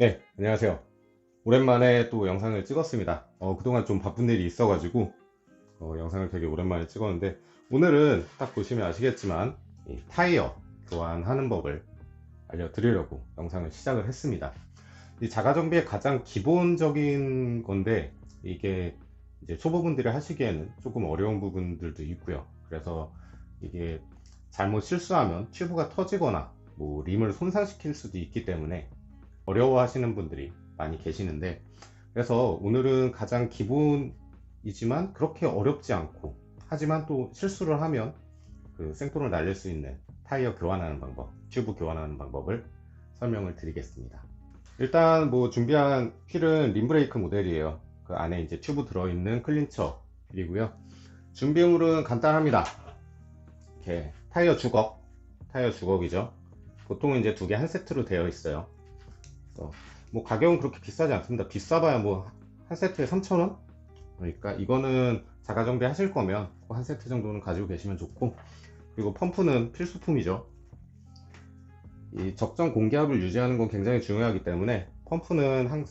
네, 안녕하세요. 오랜만에 또 영상을 찍었습니다. 그동안 좀 바쁜 일이 있어가지고 영상을 되게 오랜만에 찍었는데, 오늘은 딱 보시면 아시겠지만 이 타이어 교환하는 법을 알려드리려고 영상을 시작을 했습니다. 이 자가정비의 가장 기본적인 건데, 이게 이제 초보분들이 하시기에는 조금 어려운 부분들도 있고요. 그래서 이게 잘못 실수하면 튜브가 터지거나 뭐 림을 손상시킬 수도 있기 때문에 어려워하시는 분들이 많이 계시는데, 그래서 오늘은 가장 기본이지만 그렇게 어렵지 않고, 하지만 또 실수를 하면 그 생돈을 날릴 수 있는 타이어 교환하는 방법, 튜브 교환하는 방법을 설명을 드리겠습니다. 일단 뭐 준비한 휠은 림브레이크 모델이에요. 그 안에 이제 튜브 들어있는 클린처 휠이고요. 준비물은 간단합니다. 이렇게 타이어 주걱이죠. 보통은 이제 두 개 한 세트로 되어 있어요. 뭐 가격은 그렇게 비싸지 않습니다. 비싸봐야 뭐 한 세트에 3,000원? 그러니까 이거는 자가 정비 하실 거면 한 세트 정도는 가지고 계시면 좋고, 그리고 펌프는 필수품이죠. 이 적정 공기압을 유지하는 건 굉장히 중요하기 때문에 펌프는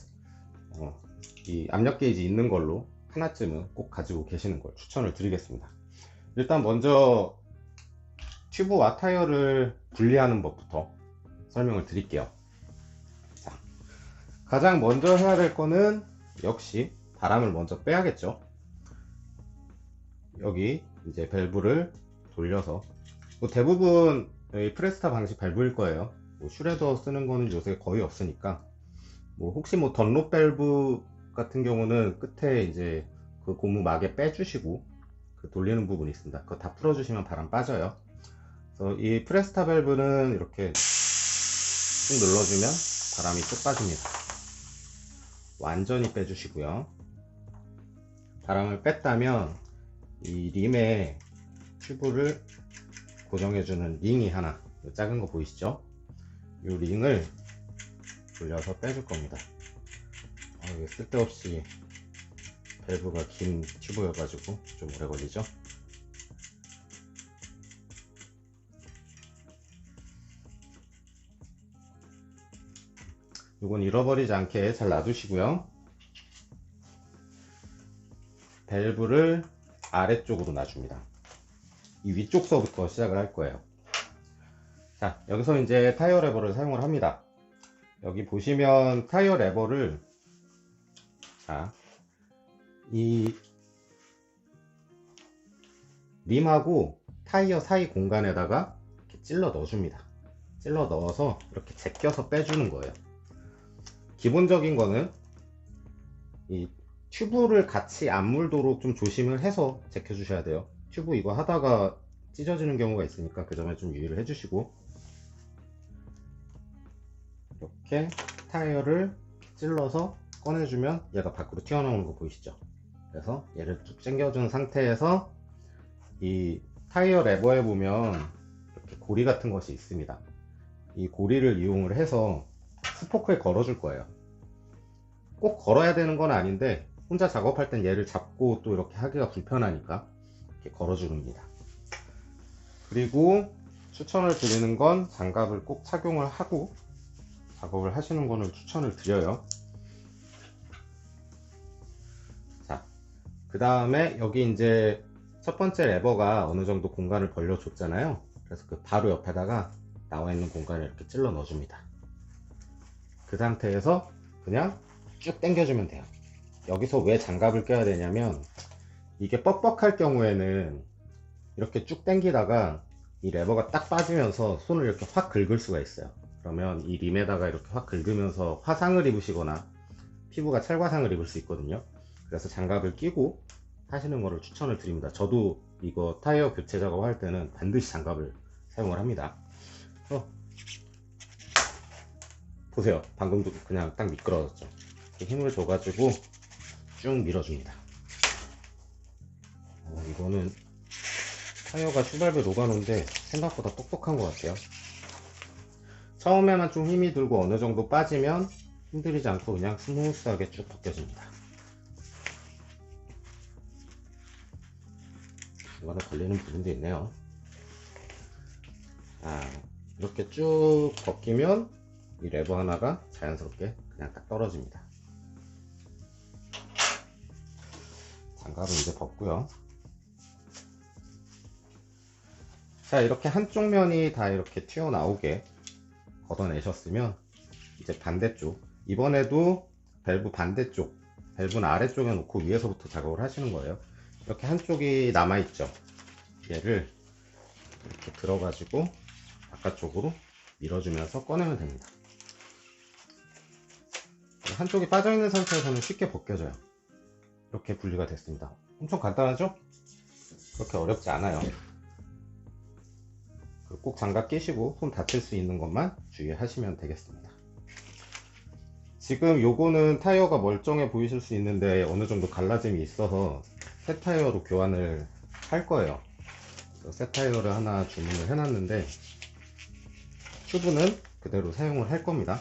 이 압력 게이지 있는 걸로 하나쯤은 꼭 가지고 계시는 걸 추천을 드리겠습니다. 일단 먼저 튜브와 타이어를 분리하는 법부터 설명을 드릴게요. 가장 먼저 해야 될 거는 역시 바람을 먼저 빼야겠죠. 여기 이제 밸브를 돌려서, 뭐 대부분 프레스타 방식 밸브일 거예요. 뭐 슈레더 쓰는 거는 요새 거의 없으니까, 뭐 혹시 뭐 던롭 밸브 같은 경우는 끝에 이제 그 고무 막에 빼주시고 그 돌리는 부분이 있습니다. 그거 다 풀어주시면 바람 빠져요. 그래서 이 프레스타 밸브는 이렇게 쭉 눌러주면 바람이 쭉 빠집니다. 완전히 빼주시고요. 바람을 뺐다면 이 림에 튜브를 고정해주는 링이 하나, 작은 거 보이시죠? 이 링을 돌려서 빼줄 겁니다. 이게 쓸데없이 밸브가 긴 튜브여가지고 좀 오래 걸리죠? 이건 잃어버리지 않게 잘 놔두시고요. 밸브를 아래쪽으로 놔줍니다. 이 위쪽서부터 시작을 할 거예요. 자, 여기서 이제 타이어 레버를 사용을 합니다. 여기 보시면 타이어 레버를, 자, 이 림하고 타이어 사이 공간에다가 이렇게 찔러 넣어줍니다. 찔러 넣어서 이렇게 제껴서 빼주는 거예요. 기본적인 거는 이 튜브를 같이 안 물도록 좀 조심을 해서 제껴 주셔야 돼요. 튜브 이거 하다가 찢어지는 경우가 있으니까 그 점에 좀 유의를 해주시고, 이렇게 타이어를 찔러서 꺼내주면 얘가 밖으로 튀어나오는 거 보이시죠? 그래서 얘를 쭉 당겨준 상태에서 이 타이어 레버에 보면 이렇게 고리 같은 것이 있습니다. 이 고리를 이용을 해서 스포크에 걸어 줄 거예요. 꼭 걸어야 되는 건 아닌데, 혼자 작업할 땐 얘를 잡고 또 이렇게 하기가 불편하니까 이렇게 걸어 줍니다. 그리고 추천을 드리는 건 장갑을 꼭 착용을 하고 작업을 하시는 거를 추천을 드려요. 자, 그 다음에 여기 이제 첫 번째 레버가 어느 정도 공간을 벌려 줬잖아요. 그래서 그 바로 옆에다가 나와 있는 공간을 이렇게 찔러 넣어 줍니다. 그 상태에서 그냥 쭉 당겨주면 돼요. 여기서 왜 장갑을 껴야 되냐면, 이게 뻑뻑할 경우에는 이렇게 쭉 당기다가 이 레버가 딱 빠지면서 손을 이렇게 확 긁을 수가 있어요. 그러면 이 림에다가 이렇게 확 긁으면서 화상을 입으시거나 피부가 찰과상을 입을 수 있거든요. 그래서 장갑을 끼고 하시는 거를 추천을 드립니다. 저도 이거 타이어 교체 작업할 때는 반드시 장갑을 사용을 합니다. 보세요, 방금도 그냥 딱 미끄러졌죠. 힘을 줘가지고 쭉 밀어줍니다. 이거는 타이어가 슈발베 로가노인데 생각보다 똑똑한 것 같아요. 처음에만 좀 힘이 들고 어느 정도 빠지면 힘들이지 않고 그냥 스무스하게 쭉 벗겨집니다. 이거는 걸리는 부분도 있네요. 이렇게 쭉 벗기면 이 레버 하나가 자연스럽게 그냥 그냥 딱 떨어집니다. 장갑은 이제 벗고요. 자, 이렇게 한쪽 면이 다 이렇게 튀어나오게 걷어내셨으면 이제 반대쪽, 이번에도 밸브 반대쪽, 밸브는 아래쪽에 놓고 위에서부터 작업을 하시는 거예요. 이렇게 한쪽이 남아있죠. 얘를 이렇게 들어가지고 바깥쪽으로 밀어주면서 꺼내면 됩니다. 한쪽이 빠져있는 상태에서는 쉽게 벗겨져요. 이렇게 분리가 됐습니다. 엄청 간단하죠? 그렇게 어렵지 않아요. 꼭 장갑 끼시고 손 다칠 수 있는 것만 주의하시면 되겠습니다. 지금 요거는 타이어가 멀쩡해 보이실 수 있는데 어느 정도 갈라짐이 있어서 새 타이어로 교환을 할 거예요. 새 타이어를 하나 주문을 해놨는데 튜브는 그대로 사용을 할 겁니다.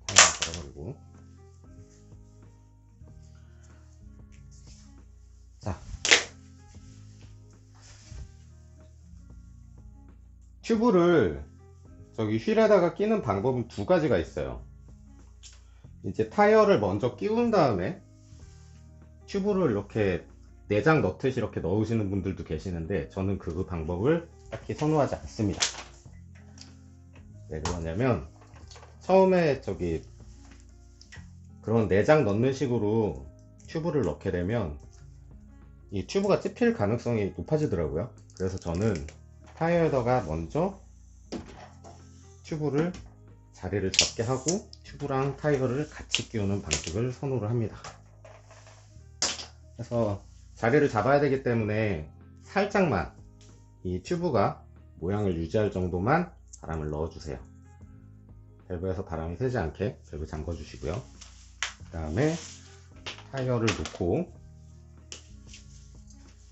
자, 타이어 걸어버리고, 자, 튜브를 저기 휠에다가 끼는 방법은 두 가지가 있어요. 이제 타이어를 먼저 끼운 다음에 튜브를 이렇게 내장 넣듯이 이렇게 넣으시는 분들도 계시는데 저는 그 방법을 딱히 선호하지 않습니다. 왜 그러냐면 처음에 저기 그런 내장 넣는 식으로 튜브를 넣게 되면 이 튜브가 찝힐 가능성이 높아지더라고요. 그래서 저는 타이어에다가 먼저 튜브를 자리를 잡게 하고 튜브랑 타이어를 같이 끼우는 방식을 선호를 합니다. 그래서 자리를 잡아야 되기 때문에 살짝만 이 튜브가 모양을 유지할 정도만 바람을 넣어 주세요. 밸브에서 바람이 새지 않게 밸브 잠궈 주시고요. 그 다음에 타이어를 놓고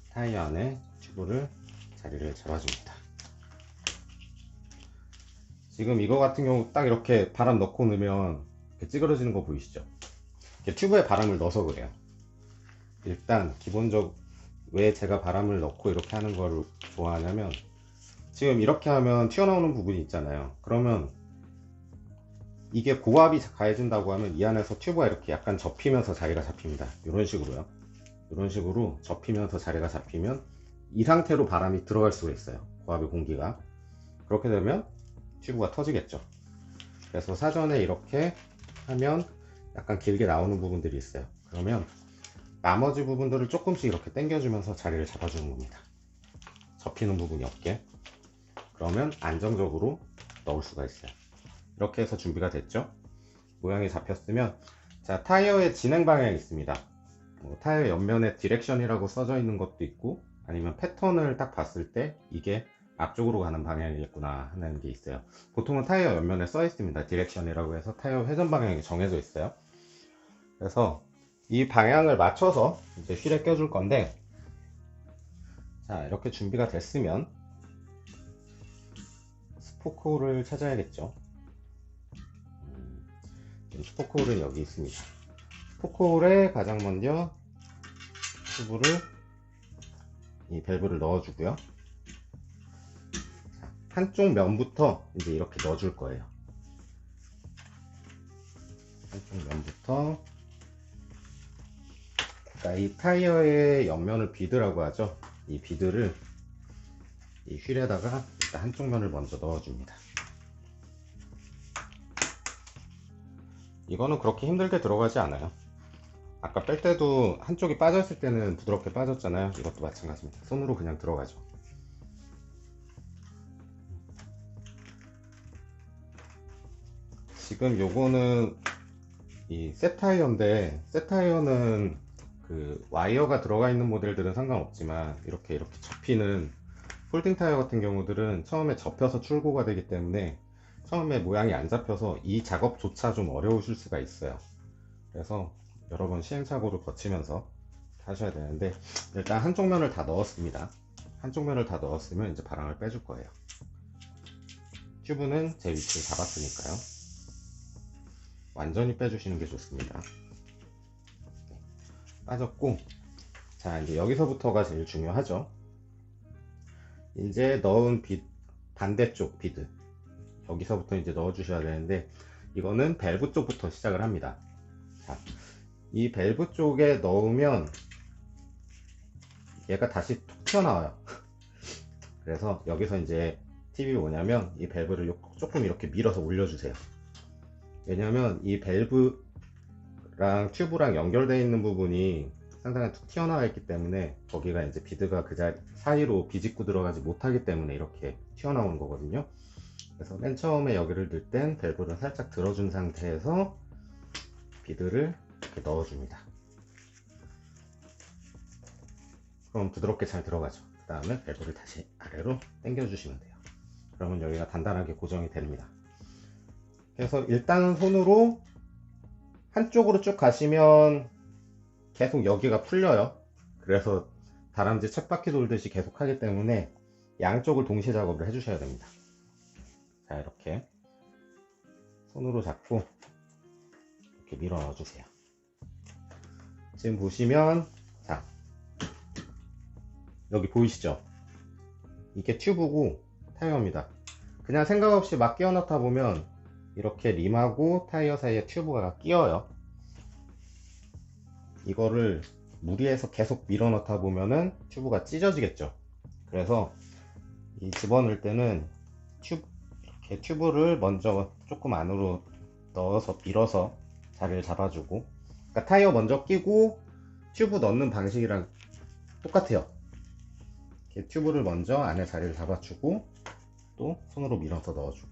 타이어 안에 튜브를 자리를 잡아줍니다. 지금 이거 같은 경우 딱 이렇게 바람 넣고 넣으면 이렇게 찌그러지는 거 보이시죠? 튜브에 바람을 넣어서 그래요. 일단 기본적으로 왜 제가 바람을 넣고 이렇게 하는 걸 좋아하냐면 지금 이렇게 하면 튀어나오는 부분이 있잖아요. 그러면 이게 고압이 가해진다고 하면 이 안에서 튜브가 이렇게 약간 접히면서 자리가 잡힙니다. 이런 식으로요. 이런 식으로 접히면서 자리가 잡히면 이 상태로 바람이 들어갈 수가 있어요. 고압의 공기가. 그렇게 되면 튜브가 터지겠죠. 그래서 사전에 이렇게 하면 약간 길게 나오는 부분들이 있어요. 그러면 나머지 부분들을 조금씩 이렇게 당겨주면서 자리를 잡아주는 겁니다. 접히는 부분이 없게. 그러면 안정적으로 넣을 수가 있어요. 이렇게 해서 준비가 됐죠. 모양이 잡혔으면, 자, 타이어의 진행 방향이 있습니다. 타이어 옆면에 디렉션이라고 써져 있는 것도 있고 아니면 패턴을 딱 봤을 때 이게 앞쪽으로 가는 방향이겠구나 하는 게 있어요. 보통은 타이어 옆면에 써 있습니다. 디렉션이라고 해서 타이어 회전 방향이 정해져 있어요. 그래서 이 방향을 맞춰서 이제 휠에 껴줄 건데, 자, 이렇게 준비가 됐으면 스포크홀을 찾아야겠죠. 스포크홀은 여기 있습니다. 스포크홀에 가장 먼저 튜브를, 이 밸브를 넣어주고요. 한쪽 면부터 이제 이렇게 넣어줄 거예요. 한쪽 면부터, 그러니까 이 타이어의 옆면을 비드라고 하죠. 이 비드를 이 휠에다가 일단 한쪽 면을 먼저 넣어줍니다. 이거는 그렇게 힘들게 들어가지 않아요. 아까 뺄 때도 한쪽이 빠졌을 때는 부드럽게 빠졌잖아요. 이것도 마찬가지입니다. 손으로 그냥 들어가죠. 지금 요거는 이 새 타이어인데, 새 타이어는 그 와이어가 들어가 있는 모델들은 상관없지만 이렇게 접히는 폴딩 타이어 같은 경우들은 처음에 접혀서 출고가 되기 때문에 처음에 모양이 안 잡혀서 이 작업조차 좀 어려우실 수가 있어요. 그래서 여러 번 시행착오를 거치면서 하셔야 되는데, 일단 한쪽 면을 다 넣었습니다. 한쪽 면을 다 넣었으면 이제 바람을 빼줄 거예요. 튜브는 제 위치를 잡았으니까요. 완전히 빼주시는 게 좋습니다. 빠졌고, 자, 이제 여기서부터가 제일 중요하죠. 이제 넣은 반대쪽 비드, 여기서부터 이제 넣어 주셔야 되는데, 이거는 밸브 쪽부터 시작을 합니다. 자, 이 밸브 쪽에 넣으면 얘가 다시 툭 튀어나와요. 그래서 여기서 이제 팁이 뭐냐면, 이 밸브를 조금 이렇게 밀어서 올려주세요. 왜냐면 이 밸브랑 튜브랑 연결되어 있는 부분이 상당히 툭 튀어나와 있기 때문에, 거기가 이제 비드가 그 사이로 비집고 들어가지 못하기 때문에 이렇게 튀어나오는 거거든요. 그래서 맨 처음에 여기를 넣을 땐 밸브를 살짝 들어준 상태에서 비드를 이렇게 넣어줍니다. 그럼 부드럽게 잘 들어가죠. 그 다음에 밸브를 다시 아래로 당겨 주시면 돼요. 그러면 여기가 단단하게 고정이 됩니다. 그래서 일단은 손으로 한쪽으로 쭉 가시면 계속 여기가 풀려요. 그래서 다람쥐 쳇바퀴 돌듯이 계속 하기 때문에 양쪽을 동시에 작업을 해주셔야 됩니다. 자, 이렇게 손으로 잡고 이렇게 밀어 넣어주세요. 지금 보시면, 자, 여기 보이시죠? 이게 튜브고 타이어입니다. 그냥 생각 없이 막 끼워 넣다 보면 이렇게 림하고 타이어 사이에 튜브가 끼어요. 이거를 무리해서 계속 밀어 넣다 보면은 튜브가 찢어지겠죠. 그래서 이 집어넣을 때는 이렇게 튜브를 먼저 조금 안으로 넣어서 밀어서 자리를 잡아주고, 그러니까 타이어 먼저 끼고 튜브 넣는 방식이랑 똑같아요. 이렇게 튜브를 먼저 안에 자리를 잡아주고 또 손으로 밀어서 넣어주고,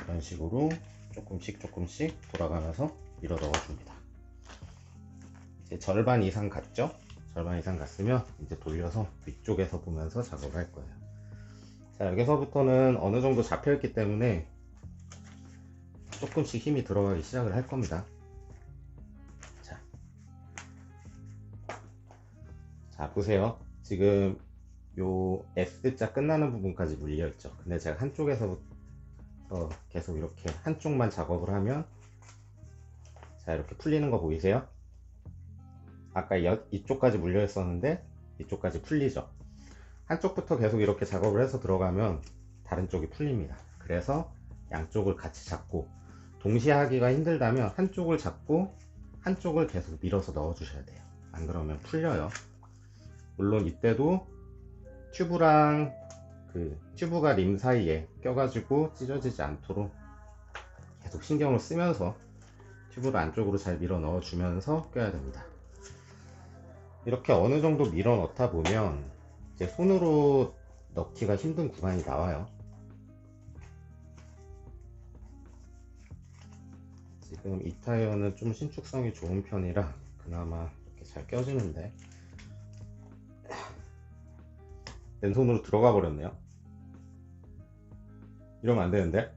이런 식으로 조금씩 돌아가면서 밀어 넣어줍니다. 이제 절반 이상 갔죠? 절반 이상 갔으면 이제 돌려서 위쪽에서 보면서 작업을 할 거예요. 자, 여기서부터는 어느 정도 잡혀 있기 때문에 조금씩 힘이 들어가기 시작을 할 겁니다. 자, 보세요. 지금 요 S자 끝나는 부분까지 물려 있죠. 근데 제가 한쪽에서 계속 이렇게 한쪽만 작업을 하면, 자, 이렇게 풀리는 거 보이세요? 아까 이쪽까지 물려 있었는데 이쪽까지 풀리죠. 한쪽부터 계속 이렇게 작업을 해서 들어가면 다른 쪽이 풀립니다. 그래서 양쪽을 같이 잡고, 동시에 하기가 힘들다면 한쪽을 잡고 한쪽을 계속 밀어서 넣어 주셔야 돼요. 안 그러면 풀려요. 물론 이때도 튜브랑 튜브가 림 사이에 껴가지고 찢어지지 않도록 계속 신경을 쓰면서 튜브를 안쪽으로 잘 밀어 넣어 주면서 껴야 됩니다. 이렇게 어느 정도 밀어 넣다 보면 이제 손으로 넣기가 힘든 구간이 나와요. 지금 이 타이어는 좀 신축성이 좋은 편이라 그나마 이렇게 잘 껴지는데, 왼손으로 들어가 버렸네요. 이러면 안 되는데.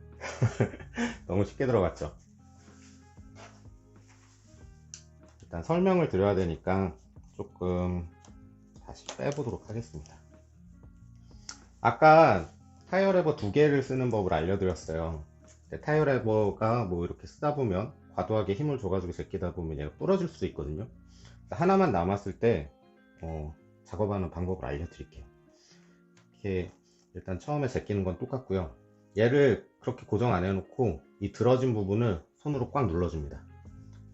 너무 쉽게 들어갔죠. 일단 설명을 드려야 되니까 조금 다시 빼보도록 하겠습니다. 아까 타이어 레버 2개를 쓰는 법을 알려드렸어요. 타이어 레버가 뭐 이렇게 쓰다 보면 과도하게 힘을 줘가지고 제끼다 보면 얘가 부러질 수도 있거든요. 하나만 남았을 때 작업하는 방법을 알려드릴게요. 이렇게 일단 처음에 제끼는 건 똑같고요. 얘를 그렇게 고정 안 해놓고 이 들어진 부분을 손으로 꽉 눌러줍니다.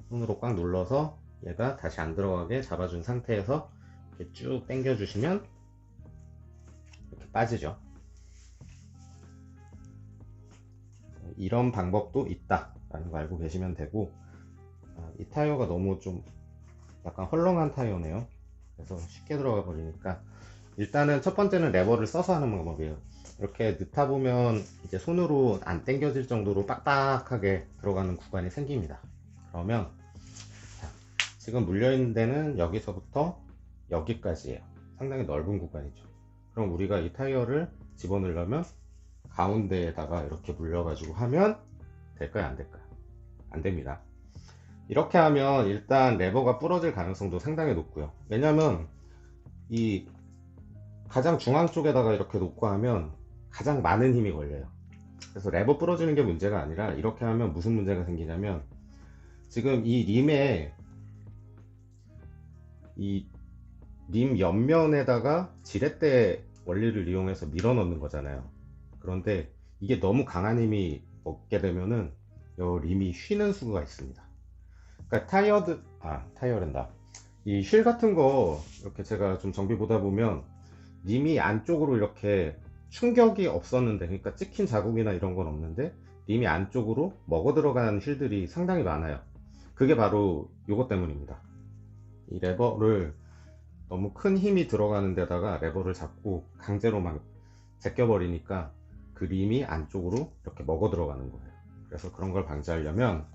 손으로 꽉 눌러서 얘가 다시 안 들어가게 잡아준 상태에서 이렇게 쭉 당겨 주시면 이렇게 빠지죠. 이런 방법도 있다 라는 거 알고 계시면 되고, 이 타이어가 너무 좀 약간 헐렁한 타이어네요. 그래서 쉽게 들어가 버리니까 일단은 첫 번째는 레버를 써서 하는 방법이에요. 이렇게 넣다 보면 이제 손으로 안 당겨질 정도로 빡빡하게 들어가는 구간이 생깁니다. 그러면 지금 물려있는 데는 여기서부터 여기까지예요. 상당히 넓은 구간이죠. 그럼 우리가 이 타이어를 집어넣으려면 가운데에다가 이렇게 물려가지고 하면 될까요? 안 될까요? 안 됩니다. 이렇게 하면 일단 레버가 부러질 가능성도 상당히 높고요. 왜냐면 이 가장 중앙 쪽에다가 이렇게 놓고 하면 가장 많은 힘이 걸려요. 그래서 레버 부러지는 게 문제가 아니라, 이렇게 하면 무슨 문제가 생기냐면, 지금 이 림에 이 림 옆면에다가 지렛대 원리를 이용해서 밀어 넣는 거잖아요. 그런데 이게 너무 강한 힘이 먹게 되면은 요 림이 휘는 수가 있습니다. 그러니까 타이어랜다. 이 휠 같은 거 이렇게 제가 좀 정비 보다 보면 림이 안쪽으로 이렇게 충격이 없었는데, 그러니까 찍힌 자국이나 이런 건 없는데 림이 안쪽으로 먹어 들어가는 휠들이 상당히 많아요. 그게 바로 요것 때문입니다. 이 레버를 너무 큰 힘이 들어가는 데다가 레버를 잡고 강제로 막 제껴버리니까 그 림이 안쪽으로 이렇게 먹어 들어가는 거예요. 그래서 그런 걸 방지하려면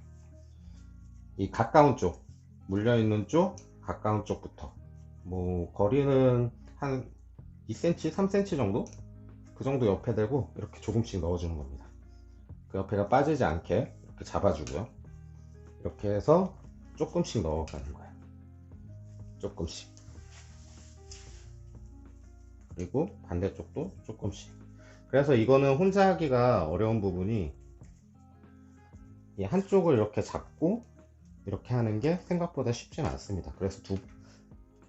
이 가까운 쪽, 물려있는 쪽, 가까운 쪽부터 뭐 거리는 한 2cm, 3cm 정도? 그 정도 옆에 대고 이렇게 조금씩 넣어주는 겁니다. 그 옆에가 빠지지 않게 이렇게 잡아주고요. 이렇게 해서 조금씩 넣어가는 거예요. 조금씩. 그리고 반대쪽도 조금씩. 그래서 이거는 혼자 하기가 어려운 부분이, 이 한쪽을 이렇게 잡고 이렇게 하는 게 생각보다 쉽진 않습니다. 그래서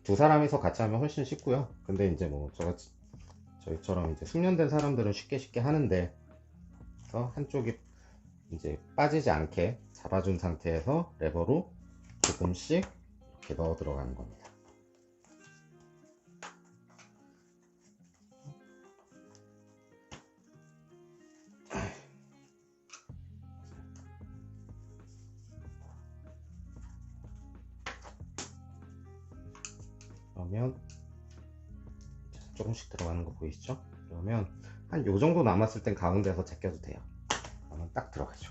두 사람이서 같이 하면 훨씬 쉽고요. 근데 이제 뭐 저희처럼 이제 숙련된 사람들은 쉽게 하는데, 그래서 한쪽이 이제 빠지지 않게 잡아준 상태에서 레버로 조금씩 이렇게 넣어 들어가는 겁니다. 그러면 조금씩 들어가는 거 보이시죠? 그러면 한 요 정도 남았을 땐 가운데서 제껴도 돼요. 그러면 딱 들어가죠.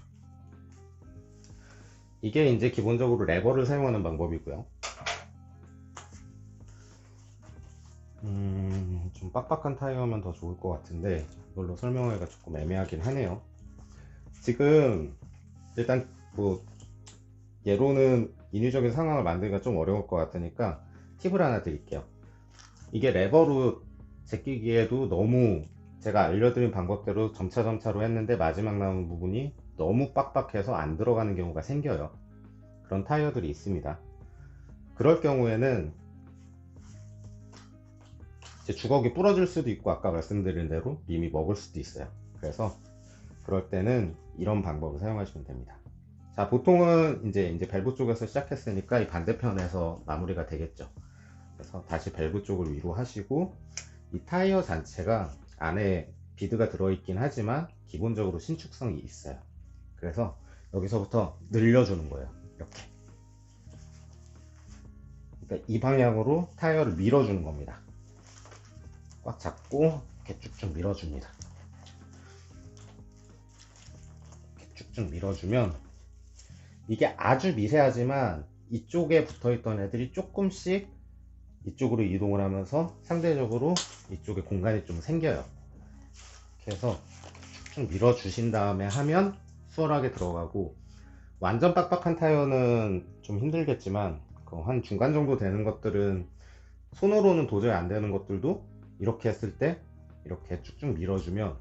이게 이제 기본적으로 레버를 사용하는 방법이고요. 좀 빡빡한 타이어면 더 좋을 것 같은데 이걸로 설명하기가 조금 애매하긴 하네요. 지금 일단 뭐 예로는 인위적인 상황을 만들기가 좀 어려울 것 같으니까 팁을 하나 드릴게요. 이게 레버로 제끼기에도 너무 제가 알려드린 방법대로 점차로 했는데 마지막 남은 부분이 너무 빡빡해서 안 들어가는 경우가 생겨요. 그런 타이어들이 있습니다. 그럴 경우에는 이제 주걱이 부러질 수도 있고 아까 말씀드린 대로 림이 먹을 수도 있어요. 그래서 그럴 때는 이런 방법을 사용하시면 됩니다. 자, 보통은 이제 밸브 쪽에서 시작했으니까 이 반대편에서 마무리가 되겠죠. 그래서 다시 밸브 쪽을 위로 하시고, 이 타이어 자체가 안에 비드가 들어있긴 하지만 기본적으로 신축성이 있어요. 그래서 여기서부터 늘려주는 거예요. 이렇게. 그러니까 이 방향으로 타이어를 밀어주는 겁니다. 꽉 잡고 이렇게 쭉쭉 밀어줍니다. 이렇게 쭉쭉 밀어주면 이게 아주 미세하지만 이쪽에 붙어있던 애들이 조금씩 이쪽으로 이동을 하면서 상대적으로 이쪽에 공간이 좀 생겨요. 이렇게 해서 쭉쭉 밀어주신 다음에 하면 수월하게 들어가고, 완전 빡빡한 타이어는 좀 힘들겠지만 한 중간 정도 되는 것들은 손으로는 도저히 안 되는 것들도 이렇게 했을 때 이렇게 쭉쭉 밀어주면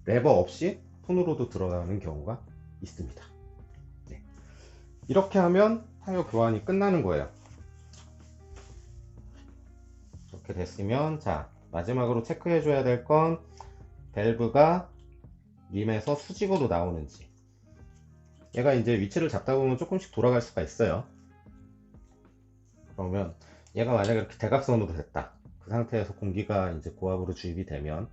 레버 없이 손으로도 들어가는 경우가 있습니다. 네. 이렇게 하면 타이어 교환이 끝나는 거예요. 이렇게 됐으면, 자, 마지막으로 체크해 줘야 될 건 밸브가 림에서 수직으로 나오는지. 얘가 이제 위치를 잡다 보면 조금씩 돌아갈 수가 있어요. 그러면 얘가 만약에 이렇게 대각선으로 됐다, 그 상태에서 공기가 이제 고압으로 주입이 되면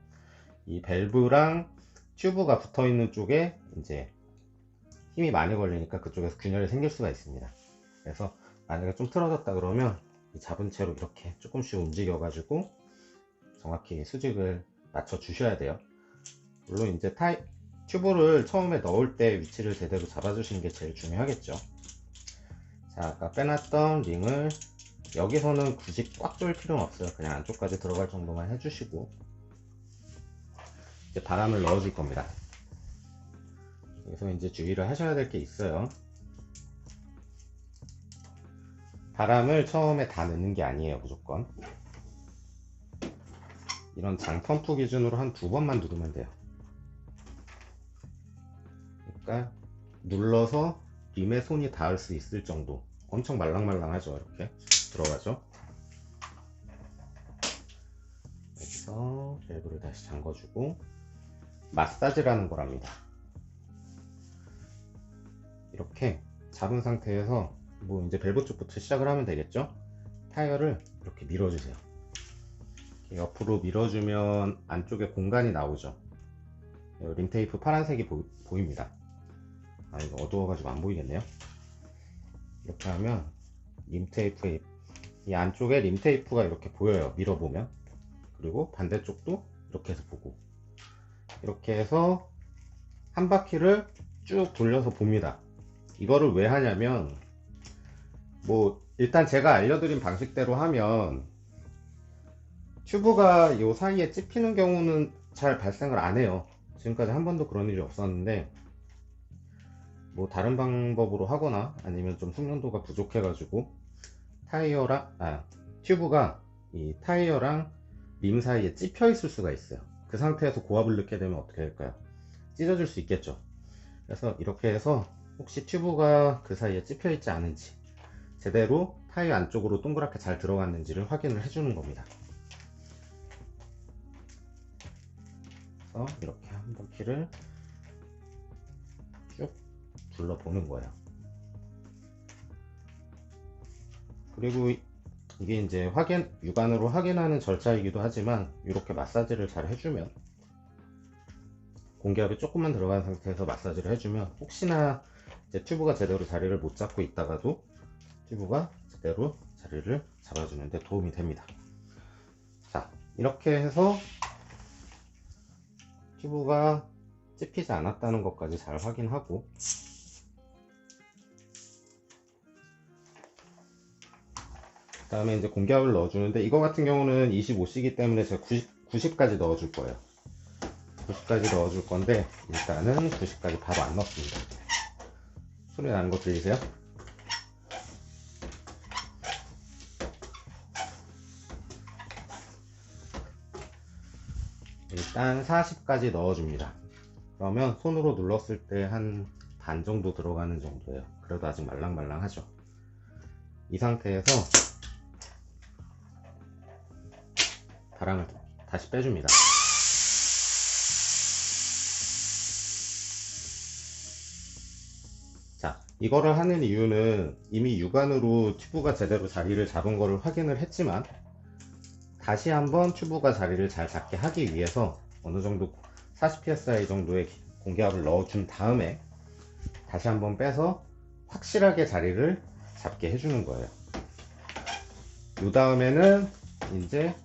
이 밸브랑 튜브가 붙어 있는 쪽에 이제 힘이 많이 걸리니까 그쪽에서 균열이 생길 수가 있습니다. 그래서 만약에 좀 틀어졌다 그러면 이 잡은 채로 이렇게 조금씩 움직여 가지고 정확히 수직을 맞춰 주셔야 돼요. 물론 이제 튜브를 처음에 넣을 때 위치를 제대로 잡아 주시는 게 제일 중요하겠죠. 자, 아까 빼놨던 링을 여기서는 굳이 꽉 조일 필요는 없어요. 그냥 안쪽까지 들어갈 정도만 해주시고 이제 바람을 넣어 줄 겁니다. 여기서 이제 주의를 하셔야 될 게 있어요. 바람을 처음에 다 넣는 게 아니에요. 무조건 이런 장 펌프 기준으로 한 2번만 누르면 돼요. 그러니까 눌러서 림에 손이 닿을 수 있을 정도. 엄청 말랑말랑하죠. 이렇게 들어가죠. 여기서 밸브를 다시 잠궈주고, 마사지라는 거랍니다. 이렇게 잡은 상태에서 뭐 이제 밸브 쪽부터 시작을 하면 되겠죠. 타이어를 이렇게 밀어주세요. 이렇게 옆으로 밀어주면 안쪽에 공간이 나오죠. 림 테이프 파란색이 보입니다. 아, 이거 어두워가지고 안 보이겠네요. 이렇게 하면 림 테이프에 이 안쪽에 림 테이프가 이렇게 보여요. 밀어보면. 그리고 반대쪽도 이렇게 해서 보고, 이렇게 해서 한 바퀴를 쭉 돌려서 봅니다. 이거를 왜 하냐면, 뭐 일단 제가 알려드린 방식대로 하면 튜브가 요 사이에 찝히는 경우는 잘 발생을 안 해요. 지금까지 한 번도 그런 일이 없었는데, 뭐 다른 방법으로 하거나 아니면 좀 숙련도가 부족해 가지고 튜브가 이 타이어랑 림 사이에 찝혀 있을 수가 있어요. 그 상태에서 고압을 넣게 되면 어떻게 될까요? 찢어질 수 있겠죠. 그래서 이렇게 해서 혹시 튜브가 그 사이에 찝혀 있지 않은지, 제대로 타이어 안쪽으로 동그랗게 잘 들어갔는지를 확인을 해주는 겁니다. 그래서 이렇게 한 바퀴를 쭉 둘러보는 거예요. 그리고 이게 이제 육안으로 확인하는 절차이기도 하지만, 이렇게 마사지를 잘 해주면, 공기압이 조금만 들어간 상태에서 마사지를 해주면, 혹시나 이제 튜브가 제대로 자리를 못 잡고 있다가도 튜브가 제대로 자리를 잡아주는데 도움이 됩니다. 자, 이렇게 해서 튜브가 찝히지 않았다는 것까지 잘 확인하고, 그 다음에 이제 공기압을 넣어주는데, 이거 같은 경우는 25C이기 때문에 제가 90까지 넣어줄 거예요. 90까지 넣어줄 건데, 일단은 90까지 바로 안 넣습니다. 소리 나는 거 들리세요? 일단 40까지 넣어줍니다. 그러면 손으로 눌렀을 때 한 반 정도 들어가는 정도예요. 그래도 아직 말랑말랑하죠. 이 상태에서 바람을 다시 빼줍니다. 자, 이거를 하는 이유는 이미 육안으로 튜브가 제대로 자리를 잡은 거를 확인을 했지만, 다시 한번 튜브가 자리를 잘 잡게 하기 위해서 어느 정도 40psi 정도의 공기압을 넣어준 다음에 다시 한번 빼서 확실하게 자리를 잡게 해주는 거예요. 이 다음에는 이제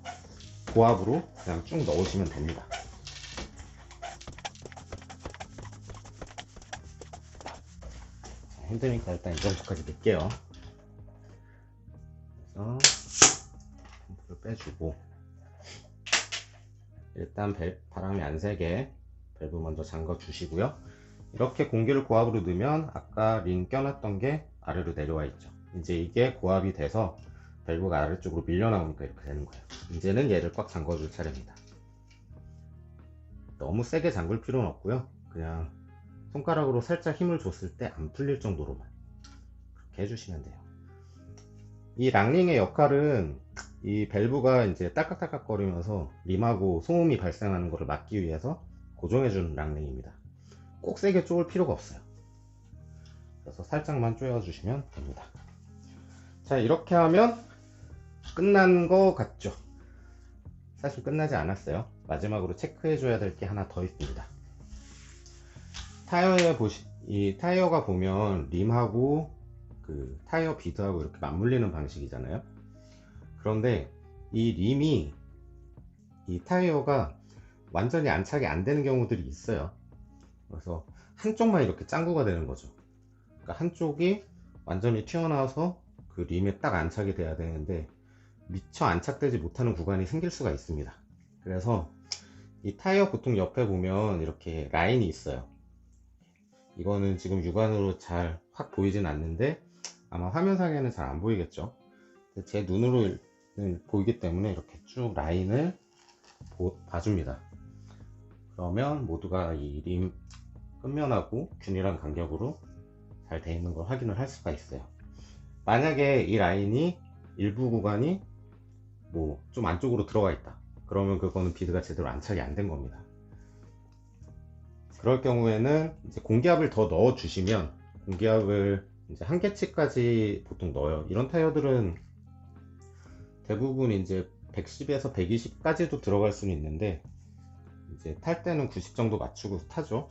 고압으로 그냥 쭉 넣으시면 됩니다. 힘드니까 일단 이 정도까지 넣을게요. 그래서 펌프를 빼주고, 일단 바람이 안 새게 밸브 먼저 잠궈 주시고요. 이렇게 공기를 고압으로 넣으면 아까 링 껴놨던 게 아래로 내려와 있죠. 이제 이게 고압이 돼서 밸브가 아래쪽으로 밀려 나오니까 이렇게 되는 거예요. 이제는 얘를 꽉 잠궈 줄 차례입니다. 너무 세게 잠글 필요는 없고요. 그냥 손가락으로 살짝 힘을 줬을 때 안 풀릴 정도로만 그렇게 해주시면 돼요. 이 랑링의 역할은 이 밸브가 이제 딸깍딸깍 거리면서 림하고 소음이 발생하는 것을 막기 위해서 고정해주는 랑링입니다. 꼭 세게 쪼을 필요가 없어요. 그래서 살짝만 쪼여주시면 됩니다. 자, 이렇게 하면 끝난 거 같죠? 사실 끝나지 않았어요. 마지막으로 체크해줘야 될 게 하나 더 있습니다. 이 타이어가 보면 림하고 그 타이어 비드하고 이렇게 맞물리는 방식이잖아요. 그런데 이 림이, 이 타이어가 완전히 안착이 안 되는 경우들이 있어요. 그래서 한쪽만 이렇게 짱구가 되는 거죠. 그러니까 한쪽이 완전히 튀어나와서 그 림에 딱 안착이 돼야 되는데 미처 안착되지 못하는 구간이 생길 수가 있습니다. 그래서 이 타이어 보통 옆에 보면 이렇게 라인이 있어요. 이거는 지금 육안으로 잘 확 보이진 않는데 아마 화면상에는 잘 안 보이겠죠. 제 눈으로 보이기 때문에 이렇게 쭉 라인을 봐줍니다. 그러면 모두가 이 림 끝면하고 균일한 간격으로 잘 되어 있는 걸 확인을 할 수가 있어요. 만약에 이 라인이 일부 구간이 뭐 좀 안쪽으로 들어가 있다, 그러면 그거는 비드가 제대로 안착이 안 된 겁니다. 그럴 경우에는 이제 공기압을 더 넣어 주시면, 공기압을 이제 한 개치까지 보통 넣어요. 이런 타이어들은 대부분 이제 110에서 120까지도 들어갈 수는 있는데, 이제 탈 때는 90 정도 맞추고 타죠.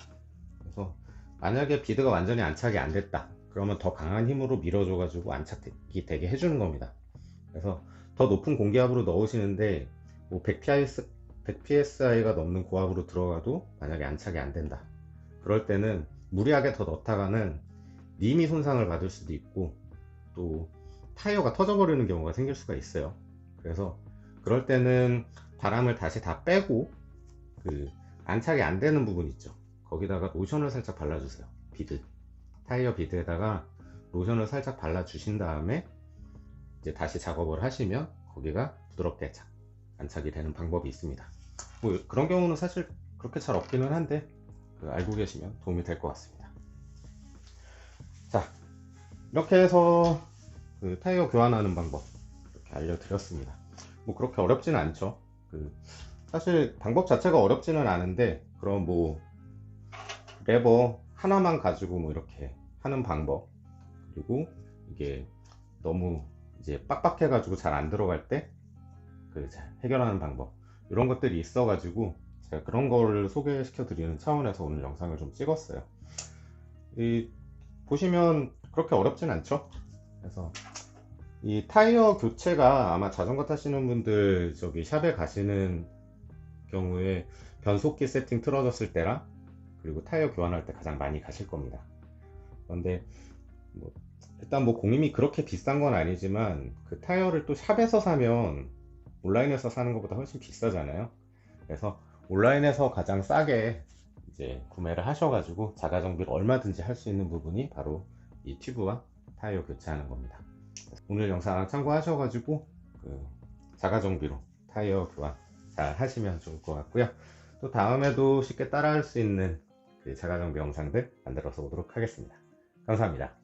그래서 만약에 비드가 완전히 안착이 안 됐다, 그러면 더 강한 힘으로 밀어줘 가지고 안착이 되게 해주는 겁니다. 그래서 더 높은 공기압으로 넣으시는데, 뭐 100psi가 넘는 고압으로 들어가도 만약에 안착이 안 된다, 그럴 때는 무리하게 더 넣다가는 님이 손상을 받을 수도 있고, 또 타이어가 터져버리는 경우가 생길 수가 있어요. 그래서 그럴 때는 바람을 다시 다 빼고, 그 안착이 안 되는 부분 있죠, 거기다가 로션을 살짝 발라주세요. 비드, 타이어 비드에다가 로션을 살짝 발라주신 다음에 이제 다시 작업을 하시면 거기가 부드럽게 안착이 되는 방법이 있습니다. 뭐 그런 경우는 사실 그렇게 잘 없기는 한데, 알고 계시면 도움이 될 것 같습니다. 자, 이렇게 해서 타이어 교환하는 방법 이렇게 알려드렸습니다. 뭐 그렇게 어렵지는 않죠. 사실 방법 자체가 어렵지는 않은데, 그럼 뭐 레버 하나만 가지고 뭐 이렇게 하는 방법, 그리고 이게 너무 이제 빡빡해 가지고 잘 안 들어갈 때 해결하는 방법, 이런 것들이 있어 가지고 제가 그런 거를 소개시켜 드리는 차원에서 오늘 영상을 좀 찍었어요. 보시면 그렇게 어렵진 않죠. 그래서 이 타이어 교체가 아마 자전거 타시는 분들 저기 샵에 가시는 경우에 변속기 세팅 틀어졌을 때랑, 그리고 타이어 교환할 때 가장 많이 가실 겁니다. 그런데 뭐 일단 뭐 공임이 그렇게 비싼 건 아니지만, 그 타이어를 또 샵에서 사면 온라인에서 사는 것보다 훨씬 비싸잖아요. 그래서 온라인에서 가장 싸게 이제 구매를 하셔가지고 자가 정비를 얼마든지 할 수 있는 부분이 바로 이 튜브와 타이어 교체하는 겁니다. 오늘 영상 참고하셔가지고 자가 정비로 타이어 교환 잘 하시면 좋을 것 같고요. 또 다음에도 쉽게 따라할 수 있는 자가 정비 영상들 만들어서 오도록 하겠습니다. 감사합니다.